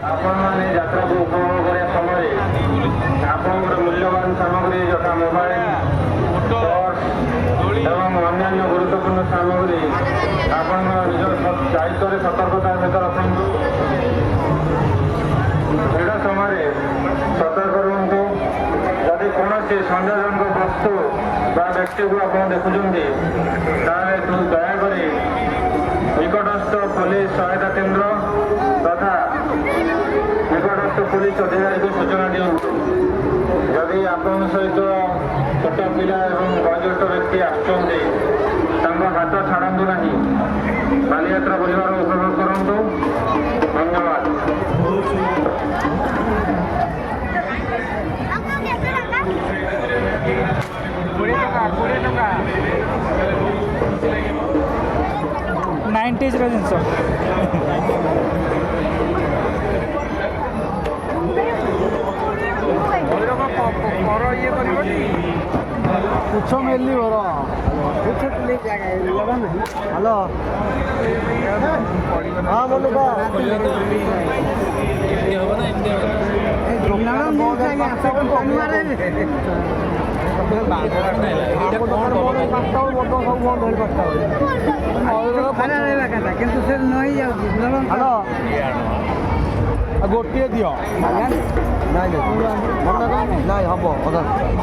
ଆପଣମାନେ ଯାତ୍ରାକୁ ଉପଭୋଗ କରିବା ସମୟରେ ଆପଣଙ୍କର ମୂଲ୍ୟବାନ ସାମଗ୍ରୀ ଯଥା ମୋବାଇଲ, ପର୍ସ ଏବଂ ଅନ୍ୟାନ୍ୟ ଗୁରୁତ୍ୱପୂର୍ଣ୍ଣ ସାମଗ୍ରୀ ଆପଣଙ୍କ ନିଜ ଦାୟିତ୍ୱରେ ସତର୍କତା ସହିତ ରଖନ୍ତୁ। ଭିଡ଼ ସମୟରେ ସତର୍କ ରୁହନ୍ତୁ। ଯଦି କୌଣସି ସନ୍ଦେହଜନକ ବସ୍ତୁ ବା ବ୍ୟକ୍ତିକୁ ଆପଣ ଦେଖୁଛନ୍ତି ତାହେଲେ ଦୟାକରି ନିକଟସ୍ଥ ପୋଲିସ ସହାୟତା କେନ୍ଦ୍ର ତଥା ନିକଟସ୍ଥ ପୋଲିସ ଅଧିକାରୀଙ୍କୁ ସୂଚନା ଦିଅନ୍ତୁ। ଯଦି ଆପଣଙ୍କ ସହିତ ଛୋଟ ପିଲା ଏବଂ ବୟୋଜ୍ୟେଷ୍ଠ ବ୍ୟକ୍ତି ଆସୁଛନ୍ତି ତାଙ୍କ ହାତ ଛାଡ଼ନ୍ତୁ ନାହିଁ। ବାଲିଯାତ୍ରା ବୁଲିବାର ଉପଭୋଗ କରନ୍ତୁ। ଧନ୍ୟବାଦ। 90s ଜିନିଷ ଇଏ କରିବନି ପୁଛ ମେଲି ବର ହ୍ୟାଲୋ ହଁ ମନୁ କିନ୍ତୁ ସେ ନଇ ଯାଉଛି ହ୍ୟାଲୋ ଗୋଟିଏ ଦିଅ ନାଇଁ ନାଇଁ ହବ